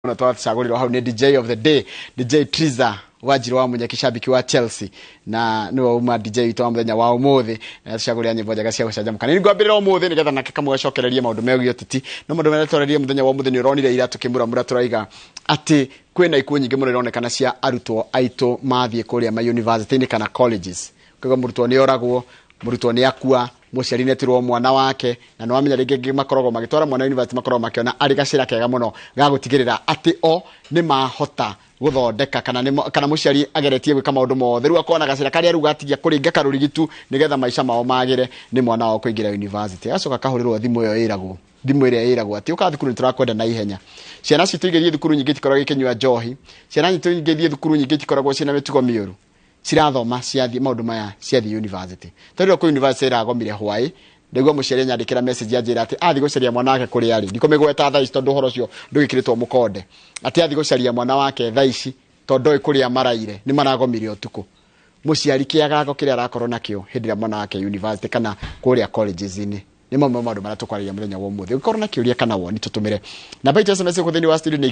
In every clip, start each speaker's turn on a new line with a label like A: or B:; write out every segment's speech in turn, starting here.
A: na twacagũrirwo hau nĩ DJ of the day, DJ Triza Wajiri wa Munya, kishabiki wa Chelsea, na niwe uma DJ witũ wa muthenya wa umuthi, na tucagũria nyĩmbo njega cia gũcanjamũka. Nĩ ngwambĩrĩra umuthi nĩgetha nake kamũgacokererie maũndũ megiĩ ũteti. No maũndũ marĩa tũrarĩrĩria muthenya wa umuthi nĩ ũronire ira tũkĩmũramũra tũraiga atĩ kwĩna ikuũ nyingĩ mũno ironekana cia arutwo aitũ mathiĩ kũrĩa ma university-inĩ kana colleges. Kwa mũrutwo nĩ oragwo, mũrutwo nĩ akua, mũciari netirwo mwana wake, na no amenya rĩngĩ makoragwo magĩtwara mwana university makoragwo makĩona arĩ gacĩra kega mũno ga gũtigĩrĩra atĩ o nĩ mahota guthondeka kana mũciari ageretie gwĩka maũndũ mothe rĩu akona gacĩra karĩa rĩu gatigia kũringa karũrigitu nĩgetha maica mao magĩre nĩ mwana wao kũingĩra university. Acoka kahũrĩrwo thimũ ĩyo ĩragwo, thimũ ĩrĩa ĩragwo atĩ ũka thukuru nĩtũrakwenda na ihenya. Ciana citũ igĩthiĩ thukuru nyingĩ itikoragwo ikĩnyua njohi, ciana nyitũ igĩthiĩ thukuru nyingĩ itikoragwo ciĩna mĩtugo mĩũru, cirathoma ciathiĩ maũndũ maya ciathiĩ university. Tondũ kũ university iragomire hwaĩ nĩguo mũciari nyandĩkĩra message anjĩra atĩ athi gũcaria mwana wake kũrĩ arĩ ndikomĩgweta thaa ici tondũ ũhoro ũcio ndũgĩkĩrĩtwo mũkonde atĩ athi gũcaria mwana wake thaa ici tondũ kũrĩa maraire nĩ maragomire ũtukũ. Mũciari kĩagago kĩrĩa arakorwo nakĩo hĩndĩ ĩrĩa mwana wake university kana kũrĩa colleges-inĩ nĩ mamwe maũndũ marĩa tũkwarĩria mũthenya wa ũmũthĩ. Ũkorwo na kĩũria kana woni tũtũmĩre namba ya SMS kũ thĩinĩ wa studio nĩ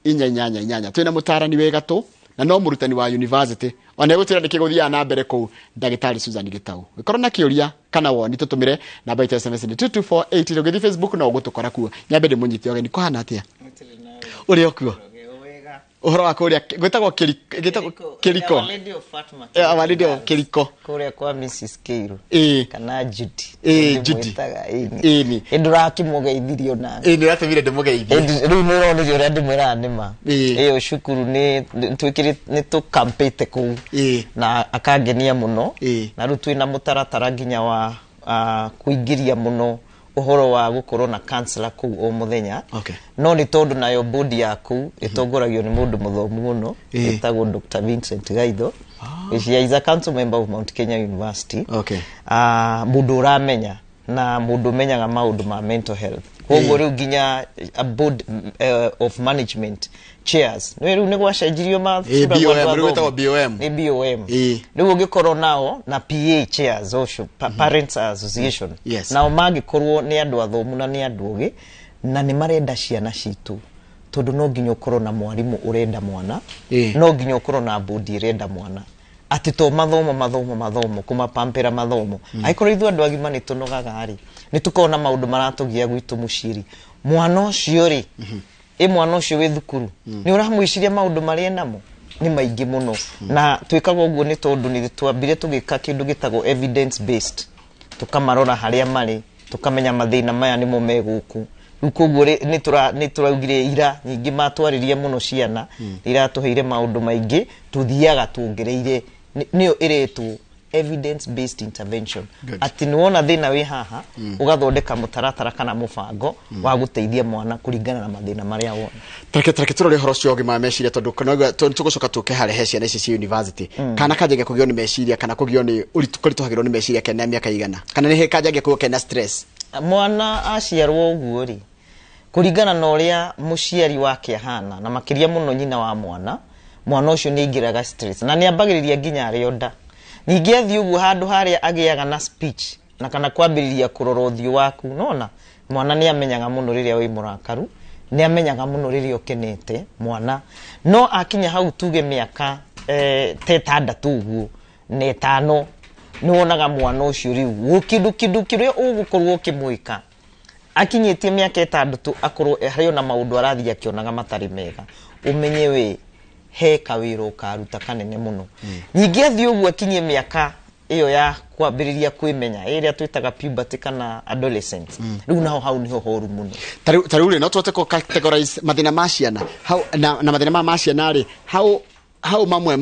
A: 2288. Twĩna mũtaarani wega tũ na no mũrutani wa university ona gũtira ndĩkĩgũthiaga na mbere kũu ndagĩtarĩ Susan Gitau. Ũkorwo na kĩũria kana woni tũtũmĩre namba ya SMS nĩ 22480. Ũgĩthiĩ Facebook no ũgũtũkora kuo. Nyambe ndĩmũnyite ogeni kũhana atĩa ũrĩ okuo uhoro wako uria gwetagwo kiriko awalidio kiriko
B: kuria kwa Mrs. Keiru kana Judy
A: Judy
B: ni ndurakimugeithirio na
A: ni ratevire ndimugeithie
B: riu ni ronire uria ndimwira nima iyo shukuru ni twikiri ni tukampete ku na akangenia muno na riu twina mutaratara nginya wa kuingiria muno uhoro wa gukorwo na counselor ku o muthenya no ni tondu nayo body yaku itongoragio ni mundu muthomu muno etagwo Dr. Vincent Gaitho which is a council member of Mount Kenya University mundu uramenya na mundu menyaga maundu ma mental health koguo riu nginya a board of management chairs no riu ni gwacenjirio ma BOM riu ungikorwo nao na PA chairs also parents association nao magikorwo ni andu athomu na ni andu ugi na ni marenda ciana citu tondu no nginya ukorwo na mwarimu urenda mwana no nginya ukorwo na board irenda mwana ati to mathomo kuma pampera mathomo aikorwo ithu andu agima ni tunogaga ari ni tukona maundu maratugia gwitu muciri mwana ucio ri mwana ucio wi thukuru ni uramwiciria maundu maria namo ni maingi muno na twikaga uguo ni tondu ni twambire tugika kindu gitagwo evidence based tukamarora haria mari tukamenya mathina maya nimo meguku koguo ni turaugire ira nyingi matwaririe muno ciana iratuheire maundu maingi tuthiaga tuongereire niyo iretu evidence based intervention ati niwona thina wi haha ugathondeka mutaratara kana mubango wa guteithia mwana kuringana na mathina maria wona
A: tareke turore horo cio Ũgima meciria tondu tugucoka tuke hare ciana ici ci university kana kanjage kugio ni meciria kana kugio ni urituhagirwo ni meciria kena miaka igana kana ni kanjage kugio kena stress
B: mwana aciarwo uguo ri kuringana na uria muciari wake ahana na makiria muno nyina wa mwana ucio ni ingiraga stress na ni ambagiriria nginya arionda ningi athi uguo handu haria agiaga na speech na kana kwambiriria kurora uthio waku nona mwana ni amenyaga muno riria wi murakaru ni amenyaga muno riria ukenete mwana no akinya hau tuge miaka tetandatu uguo ne 5 ni wonaga mwana ucio riu kindu kiria ugukorwo ukimwika akinyetie miaka 6 akorwo hayo na maundu arathi akionaga matari mega umenye we he kawiro karuta kanene muno nyingi athi uguo akinyie miaka iyo ya kwambiriria kwimenya iria twitaga puberty kana adolescence riu naho hau niho horu muno
A: tariu ri no twote ko categorize mathina ma ciana hau na mathina ma ciana ri hau mamwe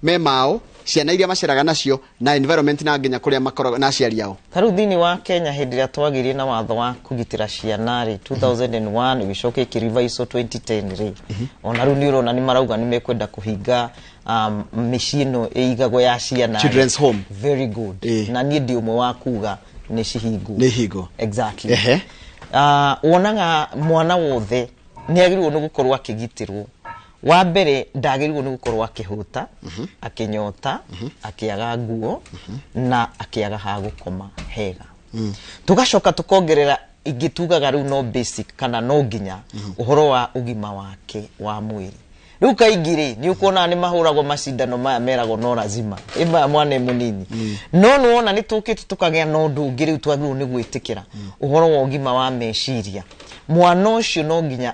A: memao ciana iria maceraga nacio na environment na nginya kuria makoro na aciari yao
B: tariu thini wa Kenya hindi ria twagirie na watho wa kugitira ciana ri 2001 igicoke kirivaiso 2010 ri ona riu ni urona ni marauga ni mekwenda kuhinga micino eigagwo ya ciana
A: children's home
B: very good na ni ndi umwe wa kuga ni cihingo exactly wonaga mwana wothe ni agirwo ni gukorwo akigitirwo wa mbere ndagirwo ni gukorwo akihuta akinyota akiaga nguo na akiaga ha gukoma hega tugacoka tukongerera ingitugaga riu no basic kana no nginya uhoro wa ũgima wake wa mwĩrĩ. Riu kaingĩ ni ukuona ni mahuragwo macindano maya meragwo no lazima imba mwana munini no nuona ni tukite tukagea no ndungi riu twagirwo ni gwitikira uhoro wa ũgima wa meciria. Mwana ucio no nginya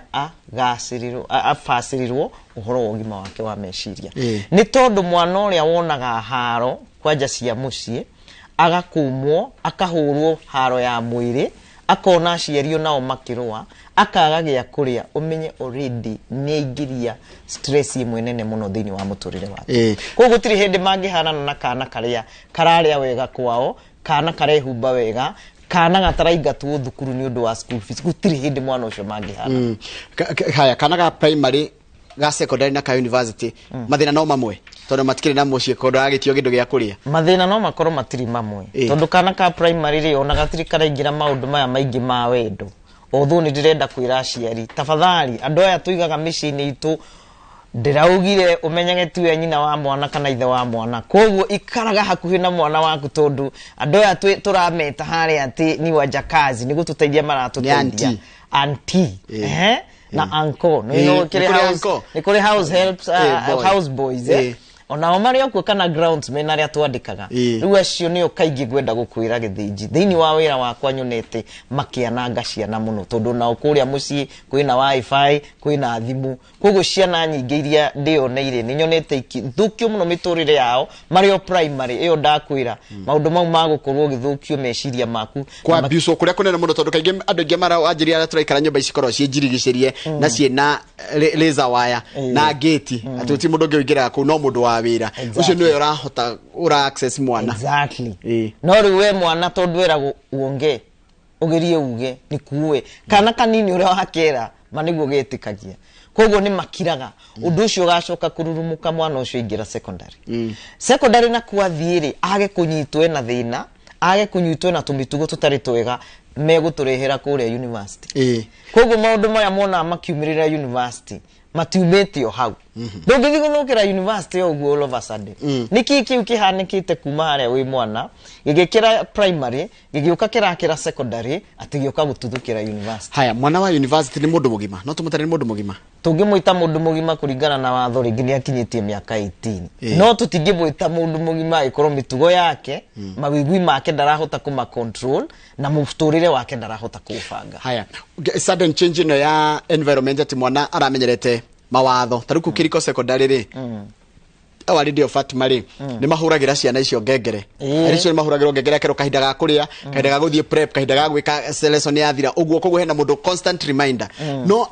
B: afacirirwo uhoro wa ũgima wake wa meciria. Ni tondu mwana uria wonaga haro kwanja cia mucii agakumwo akahurwo haro ya mwĩrĩ akona aciario nao makirwa akaga gya kuria umenye already ni ingiria stress imwe nene muno thini wa muturire wake. Ko gutiri hindi mangihana na kana karia kararia wega kwao kana karehumba wega kana gataraingatwo thukuru ni undu wa school fees gutiri hindi mwana ucio mangihana.
A: Haya kana ga primary ga secondary na ka university mathina no mamwe tondu matikire na mucie kondo agitio gindu gya kuria.
B: Mathina no makoro matiri mamwe tondu kana ka primary ri ona gatiri karaingira maundu maya maingi ma wendo. Although ni ndirenda kwira aciari tafadhali andu aya tuigaga micini itu ndiraugire umenyage tu nyina wa mwana kana ithe wa mwana koguo ikaraga hakuhi na mwana waku tondu andu aya turameta hari ati ni wajakazi ni gututeithia maratuteithia auntie na uncle no kire house helps house boys ona omario ku kana grounds mena ria twandikaga riu acio ni ukaigi gwenda gukwira githinji thini wa wira wakwa nyonete makiananga ciana muno tondu na ukuria mucii kwina wifi kwina thimu koguo ciana nyingi iria ndioneire ni nyonete ikithukio muno miturire yao mario primary iyo ndakwira maundu mau magukorwo githukio meciria maku
A: kwa abuse kuria kunene muno tondu kaingi andu ingi mara anjiria ara turaikara nyumba ici cie njirigicerie na ciena laser wire na gate atuti mundu ngiingira ku no mundu wa wira ucio niwe urahota ura access mwana
B: exactly no riwe mwana tondu wera uonge ugerie uge ni kuwe kana kanini uri wakera maniguo getikagia koguo ni makiraga undu ucio gacoka kururumuka mwana ucio ingira secondary secondary na kwathiire age kunyitwe na thina age kunyitwe na tumitugo tutari twega meguturehera kuria university koguo maundu maya mona makiumirira university matiumetio hau ndungithi guthukira university oguo all of a sudden niki kiu kihanikite kuma haria wi mwana gigikira primary gigiuka kirakira secondary atigioka gututhukira university.
A: Haya mwana wa university ni mundu mugima no tumutare ni mundu mugima
B: tungimuita mundu mugima kuringana na watho ringi ni akinyitie miaka 18 no tutingimuita mundu mugima ikoro mitugo yake mawigwi make ndarahota kuma control na muturire wake ndarahota kubanga.
A: Haya sudden change no ya environment ati mwana aramenyerete mawatho taruku kiriko secondary ri awali dio Fatma ri ni mahuragira ciana icio ngengere aricio ni mahuragira ngengere kero kahinda ga kuria kahinda ga guthie prep kahinda ga gwika lesson ya thira uguo koguo hena mundu constant reminder no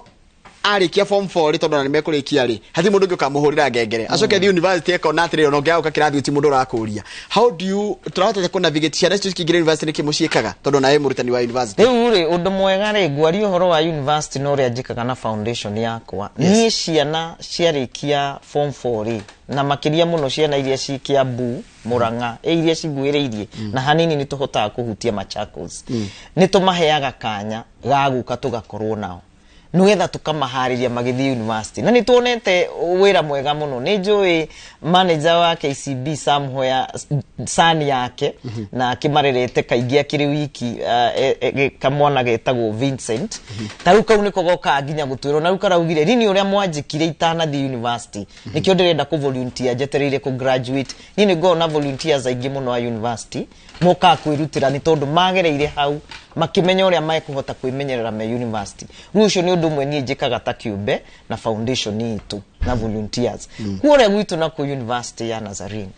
A: arikia form 4 ri tondu ni mekurikia ri hathi mundu ngioka muhurira ngengere acoke thi university ekona atiri ono ngiauka kirathi ti mundu rakuria. How do you turahota ku navigate ciana icio cikingira university ni kimuciikaga tondu nae murutani wa university
B: riu ri undu mwega ri gwari uhoro wa university no ria njikaga na foundation yakwa ni ciana ciarikia form 4 ri na makiria muno ciana iria cikia bu Muranga iria ciguireirie na hanini ni tuhota kuhutia Machakos ni tumaheaga kanya ga guka tugakorwo nao nugetha tukamahariria magithi university na ni tuonete wira mwega muno ni njui manager wa KCB somewhere sani yake na kimarerete kaingi akiri wiki kamwana getagwo Vincent taruka uniko goka nginya gutwiro na ruka raugire rini uria mwanjikire itana the university nikio ndirenda ku volunteer jetereire ku graduate ni go na volunteers aingi muno wa university moka kwirutira ni tondu magereire hau makimenya uria maikuhota kwimenyerera me university rucio ni undu mwe nie njikaga ta kiumbe na foundation itu na volunteers kuore gwitu na ku university ya Nazarene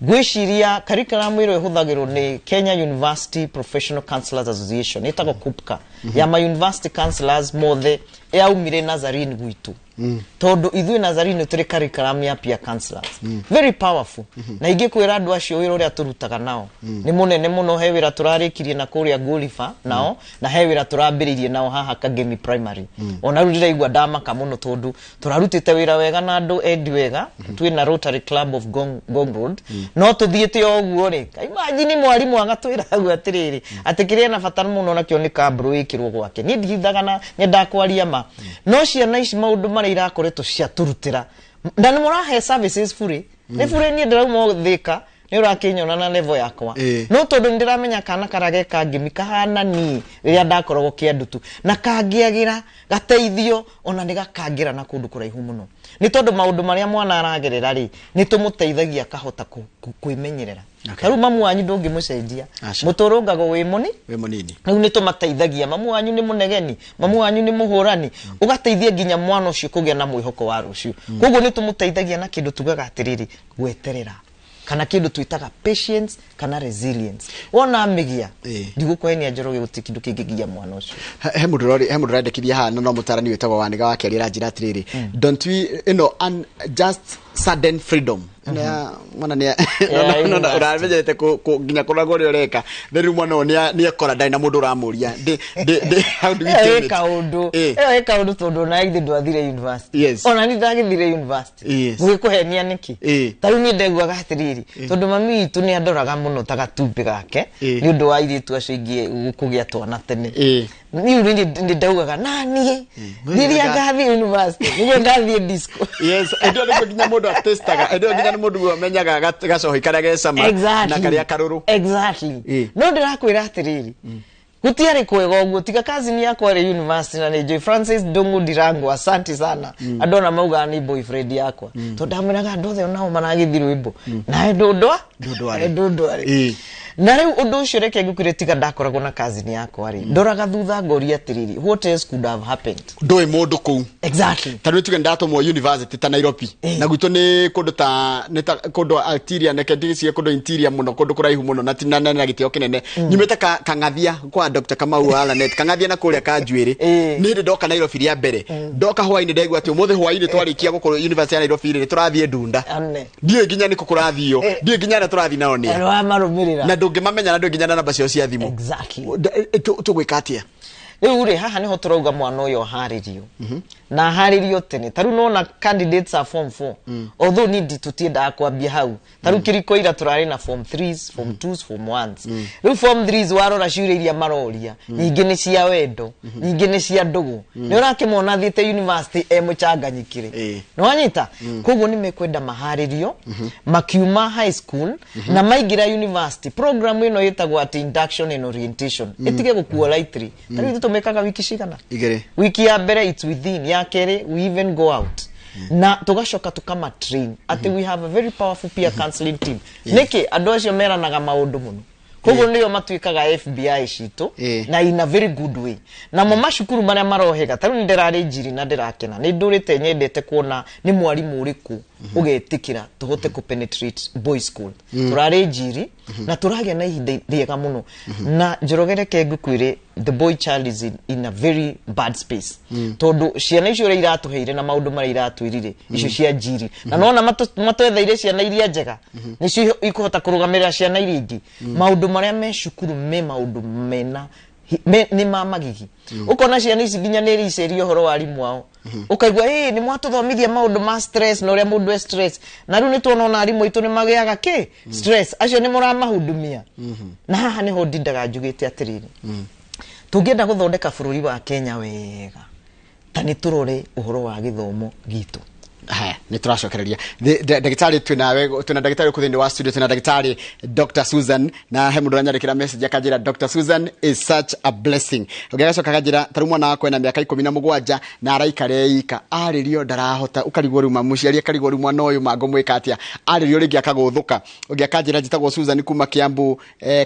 B: gwiciria curriculum iro ihuthagirwo ni Kenya University Professional Counselors Association itago KUPKA ya ma university counselors mothe yaumire Nazarene gwitu tondu ithui Nazarene turi curriculum ya peer counselors very powerful na ingi kwira andu acio wira uria turutaga nao ni munene muno he wira turarikirie na kuria Golifa nao na he wira turambiririe nao haha Kagemi primary ona rudira igwa ndamaka muno tondu turarutite wira wega na andu endi wega twina Rotary Club of Gong Road no tuthiete oguo ri imagine mwarimu agatwira agu atiriri atikiria na fatana muno na kio ni kabro ikirwo gwake ni ndithaga na nyenda kwaria ma no ciana ici maundu mari irakoretwo cia turutira ndani murahe services free ni free ni ndirauma thika ni urakinyona na level yakwa no tondu ndiramenya kana karage kangimi kahana ni ria ndakoragwo kiandutu na kangiagira gateithio ona ni gakangira na kundu kuraihu muno ni tondu maundu maria mwana aragerera ri ni tumuteithagia kahota kuimenyerera karu mamu wanyu ndungimucenjia muturungago wi munini riu ni tumateithagia mamu wanyu ni munegeni mamu wanyu ni muhurani ugateithia nginya mwana ucio kugia na mwihoko wa rucio koguo ni tumuteithagia na kindu tugaga atiriri gweterera kana kindu twitaga patience kana resilience wona migia ndigukwenia njoroge gutikindu kingigia mwana ucio
A: he mundu randekithia hana no mutarani wetagwa waniga wake alira njira atiriri don't we and just sudden freedom mwana ni uramenyete nginya kurago ri ureka riu mwana ni ekora ndai na mundu uramuria how do we do it
B: kaundu tondu na ithi ndwathire university ona ni ndagithire university gwikuhenia niki tariu ni ndeguaga atiriri tondu mami itu ni andoraga muno tagatumbi gake ni undu wa iritu acio ingi kugia twana tene ni ndi ndaugaga nani ndiria ngathi university ni ngathi disco
A: ndio ndio nginya mundu atestaga ndio nginya mundu umenyaga gacohi karage sama na karia karuru
B: no ndirakwira atiriri gutiari kwega uguo tiga kazi ni yakwa ri university na ni Joy Francis Ndungu Ndirango asante sana adona mauga ni boyfriend yakwa to ndamiraga ndothe onao maragithirwo imbo na ndundwa na riu undu ucio reke ngukire tiga ndakoragwo na kazi ni yakwa ri ndoraga thutha ngoria atiriri what else could have happened
A: ndoi mundu ku
B: tanu
A: tuge ndatomwo university ta Nairobi na gwito ni kundu ta kundu altiria na kendisi kundu interior muno kundu kuraihu muno na tinana na gitio kinene nyumete kangathia kwa Dr. Kamau Alanet kangathia na kuria ka njuiri ni ndoka Nairobi ria mbere ndoka hwaini ndegwa ati umuthe hwaini twarikia gukuru university ya Nairobi ri turathie ndunda ndiye ginya ni kukurathio ndiye ginya na turathi nao ni
B: marumirira
A: ndungimamenya na ndunginya na namba cio cia thimu tugwika atia
B: riu ri haha niho turauga mwana uyo haririo na haririo tene taru nona candidates are form 4 although need tutienda kwambia hau taru kiriko ira turari na form 3s form 2s form 1s riu form 3s warora ciure iria maroria nyingi ni cia wendo nyingi ni cia ndugu ni urakimona thiete university muchanganyikire no wanyita koguo ni mekwenda maharirio makiuma high school na maigira university program ino yetagwo at induction and orientation itige gukua lightly taru tumekaga wiki cigana
A: igere
B: wiki ya mbere it's within ya kere we even go out na tugashoka tukama train ati we have a very powerful peer counseling team niki andu acio meranaga maundu muno koguo niyo matuikaga FBI citu na in a very good way na mo mashukuru maria marohega taru ndirari njiri na ndirakena ni ndurite nyendete kuona ni mwarimu uriku ugetikira tuhote ku penetrate boy school turari njiri na turagia na ihinda riega muno na njorogereke ngukwire the boy child is in a very bad space tondu ciana icio ria iratuheire na maundu maria iratwirire icio cia njiri na nona matwetheire ciana iria njega nicio ikuhota kurugamirira ciana iria ingi maundu maria me cukuru me maundu mena ni mamagigi ukona ciana ici nginya neri icerio horo wa arimu wao ukaigwa ni mwatuthomithia maundu ma stress na uria mundu stress na riu ni tuona arimu itu ni magiaga stress acio ni muramahundumia na haha niho ndindaga njugite atiriri tungienda guthondeka bururi wa Kenya wega tani turore uhoro wa githomo gitu
A: ni turacokereria ndagitari twina ndagitari kuthindi wa studio twina ndagitari Dr. Susan na he mundu ranyarikira message akajira Dr. Susan is such a blessing ugegacoka akajira taru mwana wako ena miaka 17 na araikare ika aririo ndarahota ukarigwo ru mamuciari akarigwo ru mwana uyu mago mwika atia aririo ringi akaguthuka ugiakajira njitagwo Susan kuma Kiambu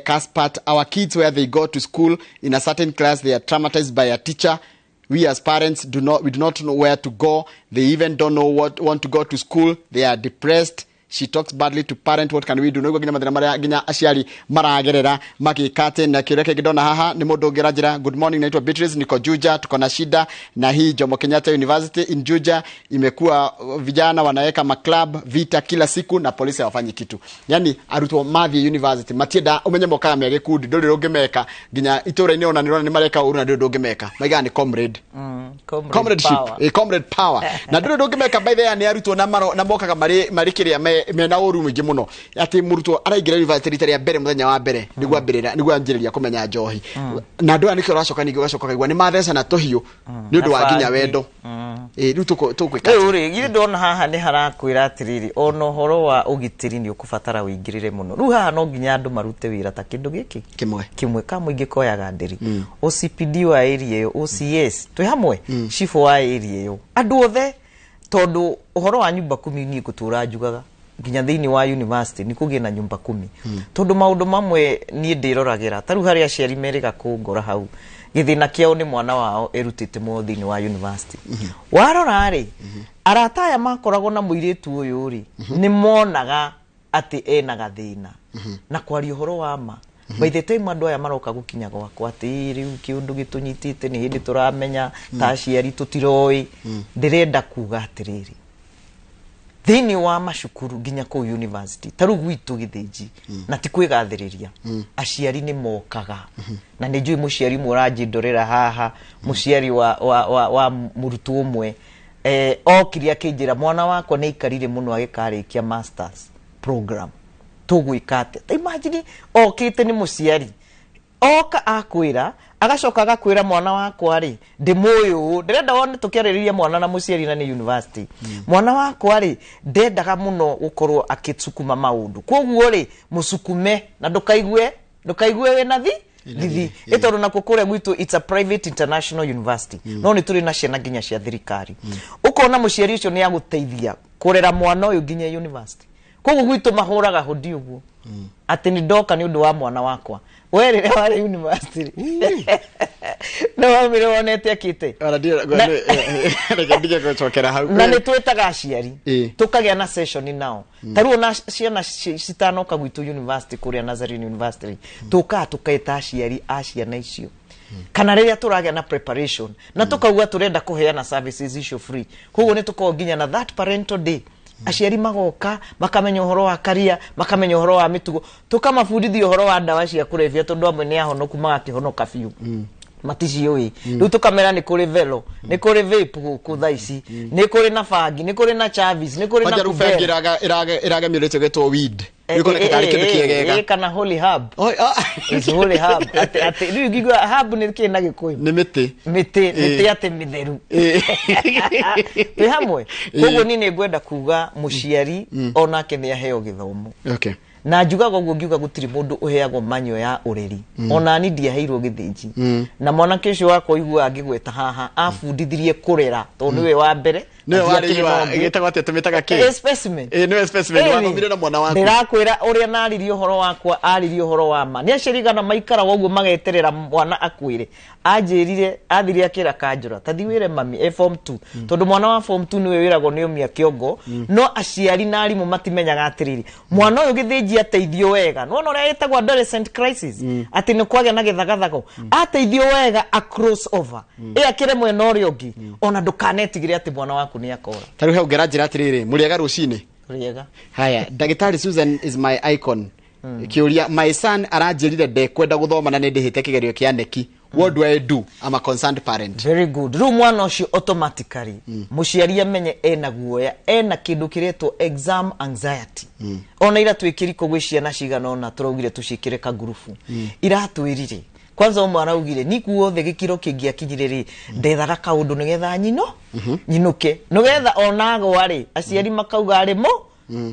A: Caspat our kids where they go to school in a certain class they are traumatized by a teacher. We as parents do not know where to go. They even don't know want to go to school. They are depressed. She talks badly to parent. What can we do? Nugo ginya mathina maria ginya aciari maragerera magikate na kireke gidona haha ni mundu ngirajira. Good morning, naitwa Beatrice, niko Juja, tuko na shida na hii Jomo Kenyatta University in Juja imekuwa vijana wanaweka maclub vita kila siku na polisi hawafanyi kitu. Yani arutwo mathi university matienda umenye mokaga mege kudi ndori rungimeka ginya itura ini ona nirona ni mareka uru na ndori rungimeka maiga ni comrade comradeship comrade power na ndori rungimeka by the way ni arutwo na mokaga mari kiria mena ũru mwĩngĩ mũno ati murutwo araingĩra university rita rĩa mbere mũthenya wa mbere nĩguo anjĩrĩria kũmenya njohi na andũ anĩkĩ ũracoka ningĩ ũgacoka kaigua nĩ matheca na tũhiũ nĩ ũndũ wa nginya wendo rĩu tũkwĩka
B: rĩu githĩ ndona haha nĩ harakwĩra atĩrĩrĩ ona ũhoro wa ũgitĩri nĩ ũkũbatara wĩingĩrĩre mũno rĩu haha no nginya andũ marute wĩra ta kĩndũ gĩkĩ kĩmwe ka mũingĩ koyaga ndĩri OCPD wa area ĩyo OCS twĩ hamwe chief wa area ĩyo andũ othe tondũ ũhoro wa nyumba 10 niĩ ngũtũra njugaga nginya thĩinĩ wa university nĩ kũgĩe na nyumba 10 tondũ maũndũ mamwe niĩ ndĩroragĩra ta rĩu harĩa aciari merĩga kũngora hau gĩthĩna kĩao nĩ mwana wao erutĩte mũno thĩinĩ wa university warora rĩ arata aya makoragwo na mũirĩtu ũyũ rĩ nĩ monaga atĩ ena gathĩna na kwaria ũhoro wa ma by the time andũ aya maroka gũkinya gwakwa atĩ rĩu kĩũndũ gĩtũnyitĩte nĩ hĩndĩ tũramenya ta aciari tũtiroĩ ndĩrenda kuga atĩrĩrĩ thĩinĩ wa macukuru nginya kũu university ta rĩu gwitũ Gĩthĩnji na ti kwĩgathĩrĩria aciari nĩ mokaga na nĩ njũĩ mũciari mwe ũranjĩndorera haha mũciari wa mũrutwo ũmwe okire akĩnjĩra mwana wakwa nĩ aikarire mũno agĩkarĩkia masters program tũgwĩka atĩa imagine okĩte nĩ mũciari oka akwĩra agacoka agakwĩra mwana wakwa rĩ ndĩmũyũ ndĩrenda wone tũkĩarĩrĩria mwana na mũciari na nĩ university mwana wakwa rĩ ndendaga mũno gũkorwo akĩtsukuma maũndũ koguo rĩ mũsukume na ndũkaigue wĩna thithi ĩtondũ nakũ kũrĩa gwitũ it's a private international university no nĩ tũrĩ na ciana nginya cia thirikari ũkona mũciari ũcio nĩ agũteithia kũrera mwana ũyũ nginya university koguo gwitũ mahũraga hodi ũguo atĩ nĩ ndoka nĩ ũndũ wa mwana wakwa we rĩrĩa warĩ university no wamire wonete akĩte na nĩ twĩtaga aciari tũkagĩa na session nao ta rĩu ona ciana citanoka gwitũ university kũrĩa Nazarene University tũkaĩta aciari a ciana icio kana rĩrĩa tũragĩa na preparation na tũkauga tũrenda kũheana services icio free koguo nĩ tũkorwo nginya na that parental day aciari magoka makamenya ũhoro wa karia makamenya ũhoro wa mĩtugo tũkamabundithia ũhoro wa ndawa cia kũrebia tondũ amwe nĩ ahonoku magakĩhonoka biũ maticiũĩ rĩu tũkamera nĩ kũrĩ velo nĩ kũrĩ vape gũkũ thaa ici nĩ kũrĩ na bangi nĩ kũrĩ na chavis nĩ kũrĩ na
A: kubera iragemio rĩtio gĩtwo weed
B: kana holy herb is holy herb atĩ rĩu ngigua herb nĩ kĩĩ na gĩkũyũ
A: nĩ
B: mĩtĩ atĩ mĩtheru twĩ hamwe koguo niĩ nĩ ngwenda kuga mũciari onake nĩ aheo gĩthomo na njugaga ũguo ngiuga gũtirĩ mũndũ ũheagwo manyo ya ũreri ona ni ndiaheirwo Gĩthĩnji na mwanake ũcio wakwa igua angĩgweta haha abundithirie kũrera tondũ nĩwe wa mbere
A: gĩtagwo atĩ tũmĩtaga kĩ
B: specimen
A: nĩwe specimen wathomire na mwana waku
B: ndĩrakwĩra ũrĩa naririe ũhoro wakwa aririe ũhoro wa ma nĩ aciarigana maikara ũguo mageterera mwana akwĩre anjĩrire athire akĩra kanjũra ta thiwĩre mami form 2 tondũ mwana wa form 2 nĩwe wĩragwo nĩ ũmia kĩongo no aciari na arimũ matimenyaga atĩrĩrĩ mwana ũyũ Gĩthĩnji ateithio wega nona ũrĩa yĩtagwo adolescent crisis atĩ nĩ kwagĩa na gĩthagathago ateithio wega across over akĩre mwena ũrĩa ũngĩ ona ndũkanetigĩre atĩ mwana waku nĩ akora
A: ta rĩu hau ngĩranjĩra atĩrĩrĩ mũrĩega rũcinĩ haya ndagĩtarĩ Susan is my icon kĩũria my son aranjĩrire ndekwenda gũthoma na nĩ ndĩhĩte kĩgerio kĩa neki what do I do I'm a concerned parent
B: very good rĩu mwana ũcio automatically mũciari amenye ena guoya ena kĩndũ kĩretwo exam anxiety ona ira twĩkĩriko gwĩ ciana cigana ona tũraugire tũciĩkĩre ka ngurubu iratwĩrire kwanza ũmwe araugire nikuothe gĩkĩro kĩngĩakinyire ndethaga kaũndũ nĩgetha nyinũke nĩgetha onagwa rĩ aciari makauga arĩ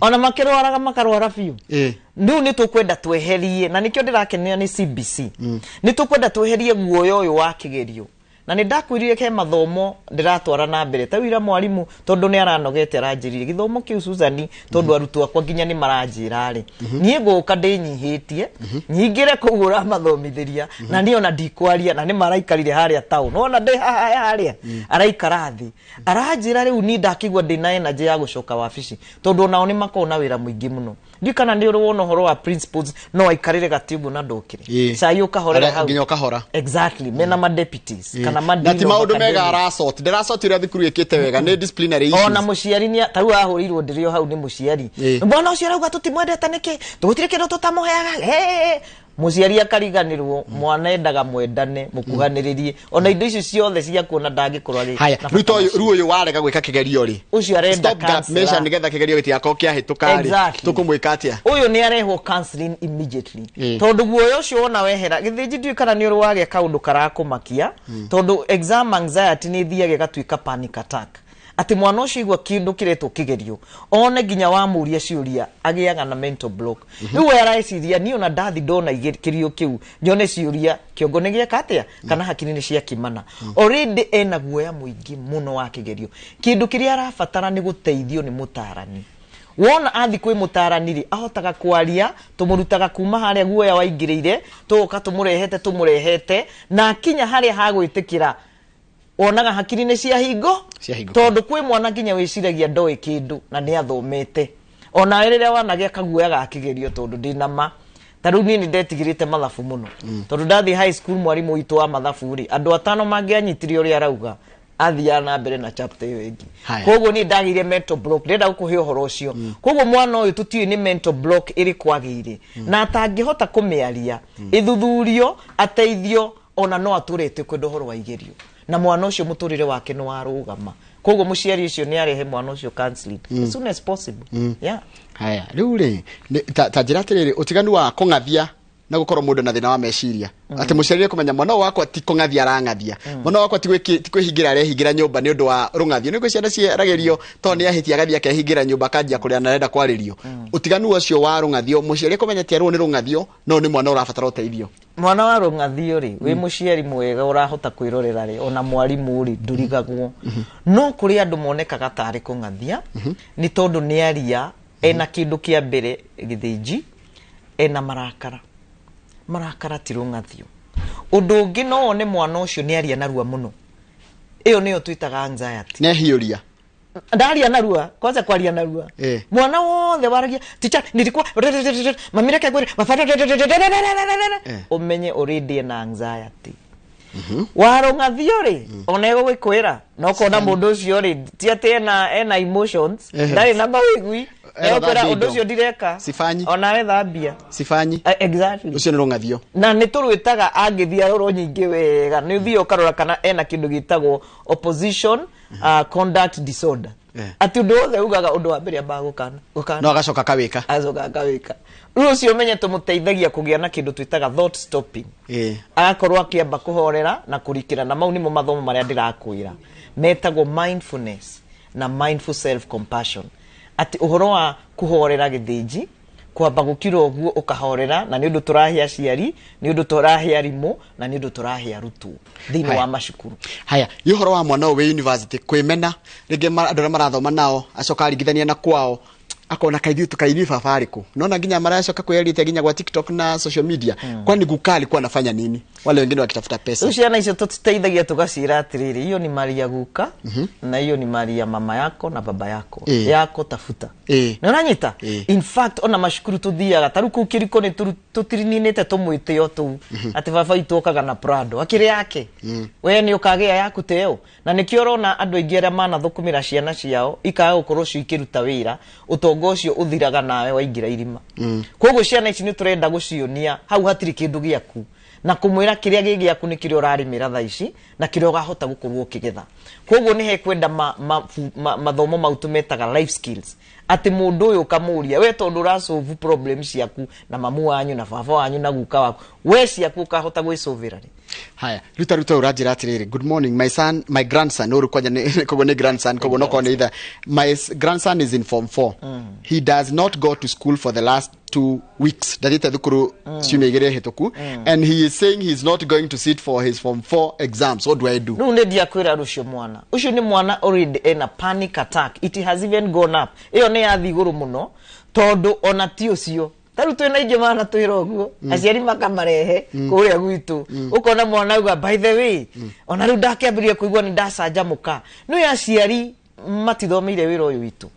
B: ona makĩrwaraga makarwara biũ rĩu nĩ tũkwenda tweherie na nĩkĩo ndĩrakenera nĩ CBC nĩ tũkwenda tweherie guoya ũyũ wa kĩgerio na nĩ ndakwĩrire ke mathomo ndĩratwara na mbere ta wĩra mwarimũ tondũ nĩ aranogete aranjĩrire gĩthomo kĩu Susan tondũ arutwo akwa nginya nĩ maranjĩra rĩ niĩ ngũka ndĩnyihĩtie nyingĩre kũgũra mathomithĩria na niĩ ona ndikwaria na nĩ maraikarire harĩa town ona ndĩ harĩa araikara thĩ aranjĩra rĩu niĩ ndakĩigua ndĩna energy ya gũcoka wabici tondũ nao nĩ makorwo na wĩra mũingĩ mũno ndikana nĩ ũrona ũhoro wa principles no aikarĩre gatiũgu na ndũkĩre cai ũkahorera hau
A: nginya ũkahora
B: exactly mena ma deputies kana
A: nati maũndũ mega arasort ndirasort ĩrĩa thukuru ĩkĩte wega nĩ disciplinary issues
B: ona mũciari nĩ ta rĩu ahũrirwo ndĩrĩo hau nĩ mũciari mbona ũcio arauga tũtimwendete nĩkĩ tũgũtirĩ kĩndũ tũtamũheaga muciari akariganirwo mwana endaga mwendane mukuhaniririe ona indo icio ciothe cia kuona ndangikorwo agi
A: haya ruto uyu warega gwika kigerio ri
B: ucio arenda
A: mesha nigetha kigerio gitiako kia hituka ri tukumwika atia
B: uyu ni arehwo counseling immediately tondu guoyo ucio wona wehera githiji ndui kana ni uru wage kaundu karakumakia tondu exam anxiety ni thiage gatuika panic attack ati mwana ucio igwa kindu kiretwo kigerio one ginya wa muria ciuria agiaga na mental block riu araiciria ni ona ndathi ndona kirio kiu nyone ciuria kiongo ni gieka atia kana hakiri ni cia kimana already ena guoya muingi muno wa kigerio kindu kiria arabatara ni guteithio ni mũtaarani wona athi kwi mũtaarani ri ahotaga kwaria tumurutaga kuma haria guoya waingirire tuka tumurehete na kinya haria hagwitikira onaga hakiri ni cia hingo tondu kwi mwana ginya wiciragia ndoi kindu na ni athomete ona riria wanagia kaguoya ga kigerio tondu ndinama taru ni ndetigirite mathabu muno tondu ndathi high school mwarimu witu wa mathabu ri andu atano mangianyitire uri arauga athia na mbere na chapter iyo ingi koguo ni ndagire mental block ndenda gukuhe uhoro ucio koguo mwana uyu tutiwe ni mental block iri kwagire na atangihota kumiaria ithuthurio ateithio ona no aturete kwendu horo wa igerio na mwana ucio muturire wake no warugama koguo muciari ucio ni arehe mwana ucio counseling as soon as possible
A: haya riu ri ta njira atiriri utiganu wa kungathia na gukorwo mundu na thina wa meciria ati muciari kumenya mwana wakwa ti kungathia arangathia mwana wakwa ti kwihingira arehingira nyumba ni undu wa rungathio ni ciana ciaragerio to ni ahitia gathia kehingira nyumba kanjia kuria na renda kwaririo utiganu ucio wa rungathio muciari kumenya ti arwo ni rungathio no ni mwana urabatara uteithio
B: mwana wa rungathio ri wi muciari mwega urahota kwirorera ri ona mwarimu ri ndurigagwo no kuri andu monekaga tari kungathia ni tondu ni aria ena kindu kia mbere githiji ena marakara tirungathio undu ungi no one mwana ucio ni aria narua muno iyo niyo twitaga anxiety
A: ne hiuria
B: ndaria narua kwanza kwaria narua mwana wothe waragia ticha nilikuwa mamira kagwire umenye already na anxiety warungathio ri onego gwikwira no kona mundu ucio ri ti ati ena emotions ndari na mawigwi Eopera unducio direka
A: sifanyi
B: ona we thambia
A: sifanyi
B: exactly
A: ucio ni rungathio
B: na ni turwitaga angithia roro nyingi wega ni uthio karora kana ena kindu gitagwo opposition conduct disorder ati undu othe ugaga undu wa mbere ambagukana
A: no agacoka kawika
B: ucio menye tumuteithagia kugia na kindu twitaga thought stopping agakorwo akiamba kuhorera na kurikira na mau nimo mathomo maria ndirakwira metagwo mindfulness na mindful self compassion ati uhoro wa kuhorera githiji kwamba gukira oguo ukahorera na ni undu turahia ciari ni undu turahia rimu na ni undu turahia rutu thini wa mashukuru
A: haya yuhoro wa mwana we university kwimena rige andu marathoma nao acoka rigithania na kwao akona kaidhi tukaini fafariku naona ginya maracoka kwelite ginya kwa TikTok na social media kwani guka alikuwa anafanya nini wale wengine wakitafuta pesa
B: uciana icio tutiteithagia tugacira atiriri hiyo ni mali ya guka na hiyo ni mali ya mama yako na baba yako yako tafuta na unanyita in fact ona mashukuru tuthiaga taruku kiriko ni tutirininete tumwite yo tu ati baba itokaga na Prado akiri yake we ni ukagea yaku teo na nikiorona andu aingi aria mana thukumira ciana ciao ikaga gukorwo cikiruta wira utongo ucio uthiraga nawe waingira irima koguo ciana ici ni turenda gucionia hau hatiri kindu giaku na kumwira kiria gigiaku ni kiria urarimira tha ici na kiria ugahota gukorwo kigetha koguo ni he kwenda mathomo mautumetaga life skills ati mundu uyu kamuria we tondu urasolve problems ciaku na mamu wanyu na baba wanyu na guka waku we ciaku kahota gwisolvera ri
A: haya ruta urajira atiriri good morning my grandson uru kwaja kogo ni grandson kogo no kone either my grandson is in form 4 he does not go to school for the last 2 weeks dadita thukuru ciumegere hetoku and he is saying he is not going to sit for his form 4 exams what do I do
B: no ndia kwira rucio mwana ucio ni mwana already in a panic attack it has even gone up iyo ni yathiguru muno tondu ona ti ucio taru twina ingi mana twira oguo aciari makamarehe kuria gwitu ukona mwana uga by the way ona ru ndakiambiria kuigwa ni ndacanjamuka no ya aciari matithomeire wira uyu witu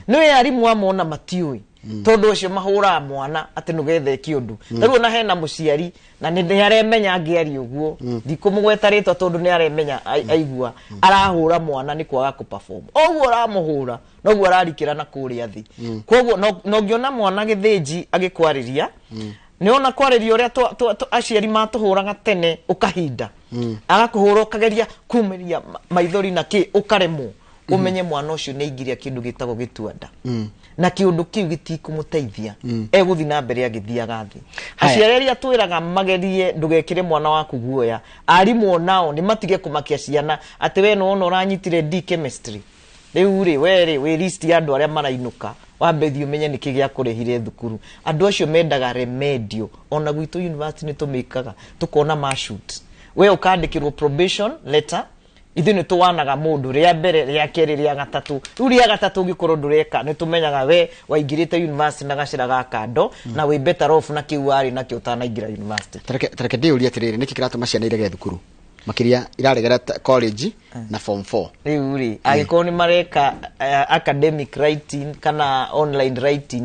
B: no ya arimu amona matiui tondu ucio mahura mwana ati nugethe kiundu taru ona hena muciari na ni aremenya angiari uguo ndikumugwetaritwa tondu ni aremenya aigua arahura mwana ni kwaga ku perform oguo aramuhura noguo ararikira na kuria thi koguo no ngiona mwana githiji agikwariria niona kwareria uria aciari matuhuraga tene ukahinda agakuhura ukageria kumeria maithori na ki ukaremwo umenye mwana ucio ni ingiria kindu gitagwo gituanda na kiundu kiu gitikumuteithia eguthi na mbere agithiaga thi aciari atwiraga magerie ndugekire mwana waku guoya arimu nao ni matige kumakia ciana ati we no uranyitire D chemistry riu ri we list ya andu aria marainuka wambethi umenye niki gya kurehire thukuru andu acio mendaga remedio ona gwitu university ni tumikaga tukona mashoot we ukandikirwo probation letter ithu ni tuwanaga mundu ria mbere ria keri ria gatatu ria gatatu gikorwo ndureka ni tumenyaga we waingirite university na gacira ga kando na we better off na kiwari na kiutanaingira university
A: tareke ndiuria atiriri niki kiratuma ciana irege thukuru makiria iraregera college na form 4
B: riu ri agiko ni mareka academic writing kana online writing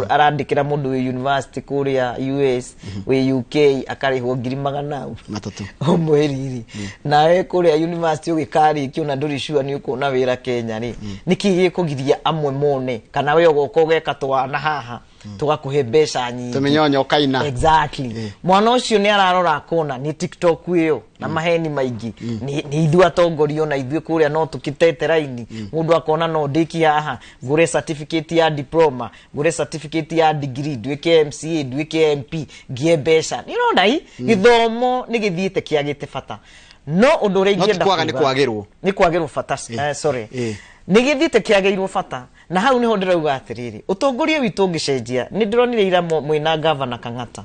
B: arandikira mundu we university kuria US we UK akarihwo 300
A: matatu
B: omweriri nawe kuria university ugikari kiuna nduri sure ni ukona wira Kenya ri niki gikugiria amwe mone kana we ugoko geka twana haha tugakuhe mbeca nyingi
A: tumenyonyo kaina
B: exactly mwana ucio ni ararora kona ni TikTok iyo na maheni maingi ni ithu atongorio na ithu kuria no tukitete raini mundu akona no ndiki haha ngure certificate ya diploma ngure certificate ya degree ndwike MCA ndwike MP ngie mbeca ni no ndai githomo ni githiite kiagite bata no undu ringi
A: enda
B: ni kwagirwo bata sorry ni githiite kiagirwo bata na hau niho ndirauga atiriri utongoria witu ngicenjia ni ndironire ira mwina governor Kang'ata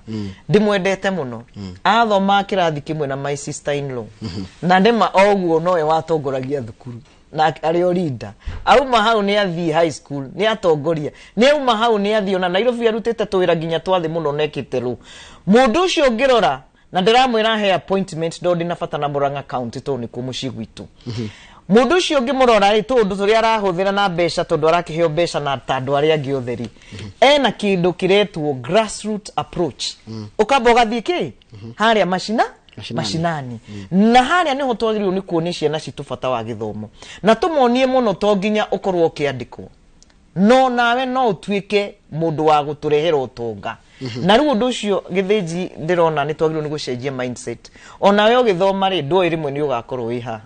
B: ndimwendete muno athoma kirathi kimwe na my sister in law na ndema oguo nowe watongoragia thukuru na ario leader auma hau ni athi high school ni atongoria ni auma hau ni athi ona Nairobi arutete twira ginya twathi muno nekitero mundu ucio ngirora na ndiramwira he appointment ndo na bata na Murang'a county to ni kumuci gwitu mundu ucio ngimurora ri tundu turi arahuthira na mbeca tondu arakiheo mbeca na tandu aria angi otheri ena kindu kiretwo grassroots approach ukamba ugathii ki haria mashinani na haria niho twagiriwo ni kuonia ciana citu bata wa githomo na tumonie muno to nginya ukorwo kiandikwo no nawe no utwike mundu wa guturehera utonga na riu undu ucio githinji ndirona ni twagiriwo ni gucenjia mindset ona we ugithoma ri ndoi rimwe ni ugakorwo wi ha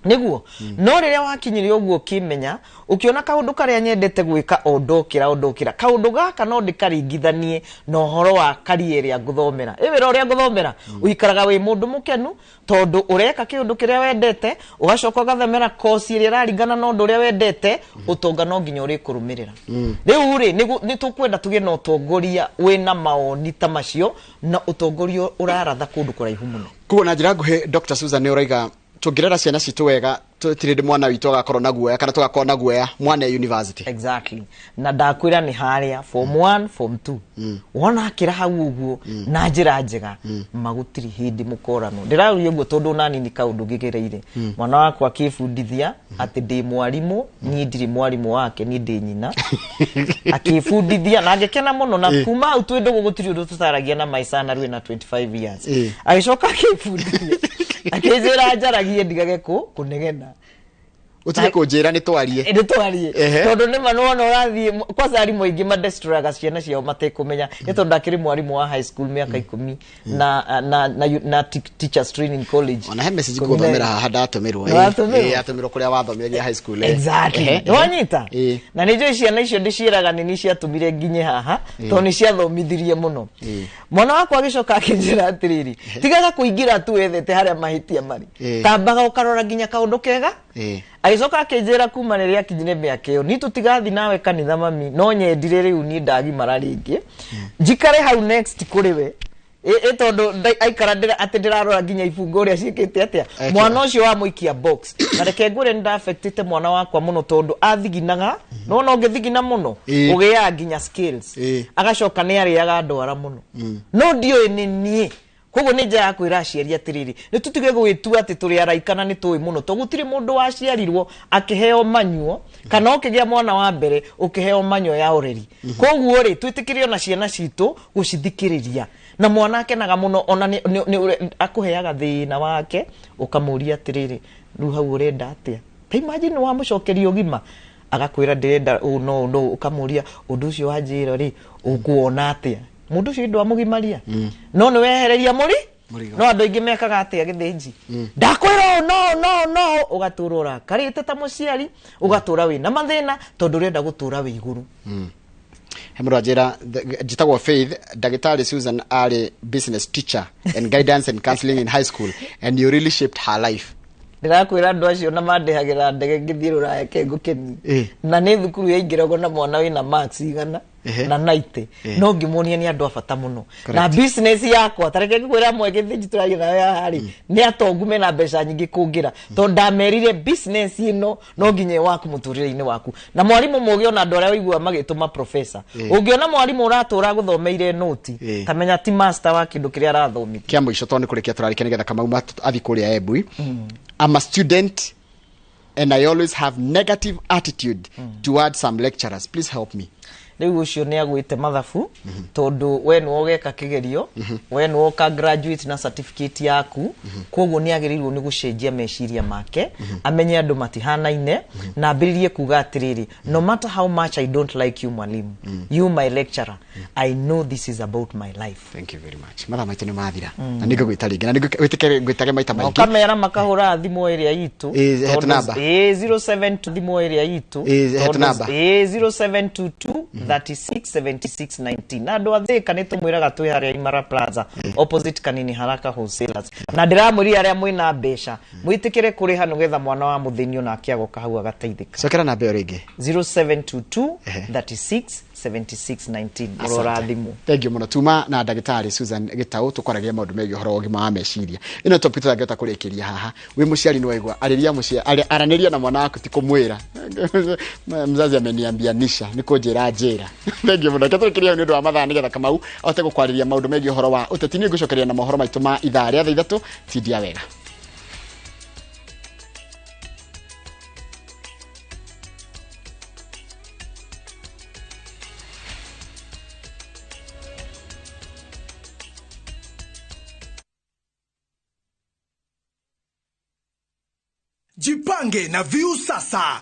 B: niguo no riria wakinyirio uguo kimenya ukiona kaundu karia nyendete gwika ondokira kaundu gaka no ndikaringithanie no horo wa career ya guthomera wira uria guthomera uikaraga wi mundu mukenu tondu ureka kiundu kiria wendete ugacoka gathemera course iria raringana no ndu uria wendete utonga no nginya uri kurumirira riu ri ni tukwenda tugie no utongoria wina maoni ta macio na utongoria uraratha kundu kuraihu muno
A: kuo na njira nguhe Dr. Susan ni uraiga tungirera ciana citu wega tutirinde mwana witu agakorwo na guoya kana tugakorwo na guoya mwana ya university
B: exactly na ndakwira ni haria form 1 form 2 wona akira hau uguo na njira njega magutiri hindi mukorano ndiraruye uguo tondu nani ni kaundu gigereire mwana wakwa akifundithia ati ndi mwarimu ni ndiri mwarimu wake ni ndi nyina akifundithia na ngekena muno na kuma au twendo gugutiri undu tutaragia na maisha na ruina 25 years agicoka akifundithia akizira njaragie ndigage kunegena
A: utige kunjira ni twarie
B: tondu ni manona urathie kwanza ari moingi ma destroyaga ciana ciao matekumenya ni tondu akiri mwarimu wa high school miaka 10 na teachers training college
A: ona he message kuthomera haha ndatumirwo atumirwo kuria wathomeria high school
B: exactly wanyita na nijo ciana icio ndiciraga ni ciatumire nginye haha tondu ni ciathomithirie muno mwana wakwa agicoka akinjira atiriri tigaga kuingira tu ethete haria mahitia mari tambaga ukarora nginya kaundu kega aicoka akinjira kuma riria kinyire miaka iyo ni tutigathi nawe kanitha mami no nyendire riu ni ndagi mararingi njikare hau next kuri we tondu aikara ndira ati ndirarora nginya ibungo ria ciikite atia mwana ucio wa muikia box na reke ngure nda affectite mwana wakwa muno tondu athiginaga no ngithigina muno ugia nginya skills agacoka ni ariaga ndwara muno no ndio ni koguo ni njaa kwira aciari atiriri ni tutige gwitua ati turi araikana ni tui muno to gutiri mundu waciarirwo akiheo manyuo kana ukigia mwana wa mbere ukiheo manyo ya ureri koguo ri twitikirio na ciana citu gucithikiriria na mwana akenaga muno ona ni akuheaga thina wake ukamuria atiriri ru hau urenda atia ta imagine wa mucokeria Ũgima agakwira ndirenda no ukamuria undu ucio wanjira ri ukuona atia mundu cio ndo amugimaria no ni wehereria no andu ingi mekaga atia githinji ndakwira no ugaturura karite ta muciari ugatura wina mathina tondu urenda gutura wi iguru
A: Hemorrhagera jitagwo Faith Dagitari Susan are business teacher and guidance and counseling in high school and you really shaped her life.
B: Ndirakwira andu acio na mandehagira ndege ngithirura yake ngukeni na ni thukuru yaingirago na mwana wina max igana na 90 no ngimunia ni andu afata muno na business yakwa tareke ngikwira mweke thiji turagira ya hari ni atongume na mbeca nyingi kungira to ndamerire business ino no nginye waku muturire-ini waku na mwarimu mugiona andu aria waigua magituma professor ungiona mwarimu uratura guthomeire noti kamenya ti master wa kindu kiria arathomithia
A: kia muico to ni kurikia turarikia nigetha kama athi kuria Ebui. I'm a student and I always have negative attitude towards some lecturers. Please help me.
B: Riu ucio ni agwite mathabu tondu we ni wogeka kigerio we ni woka graduate na certificate yaku koguo ni agirirwo ni gucenjia meciria make amenye andu matihanaine na ambiririe kuga atiriri no matter how much I don't like you mwalimu you my lecturer I know this is about my life.
A: Thank you very much. Matha maitene mathira na nigugwita ringi na nigwitage maita maingi
B: kamera makahura thimu area yitu
A: het number
B: 07 thimu area yitu
A: het number
B: 0722 367619 na andu athika ni tumwiraga twi haria Imara Plaza opposite Kanini Haraka Wholesalers na ndiramuri aria mwina mbeca mwitikire kuri hanu getha mwana wa muthinio na akiagoka hau agateithika
A: sokera na mbeo ringi
B: 0722 367619 murora thimu.
A: Thank you muno tuma na Dagitari Susan Gitau tukwaragia maundu megi horo ũgima wa meciria ino topic tutangeta kurikiria haha wi muciari ni waigwa ariria muciari araniria na mwana waku ti kumwira mzazi ameniambia nisha niko njira njira. Thank you muno katurikiria ni ndu wa mathaa nigetha Kamau ahote gukwariria maundu megi horo wa uteti ni ngucokeria na mohoro maitu ma ithaa ria 3 tidia wega.
C: Jipange na Viu sasa.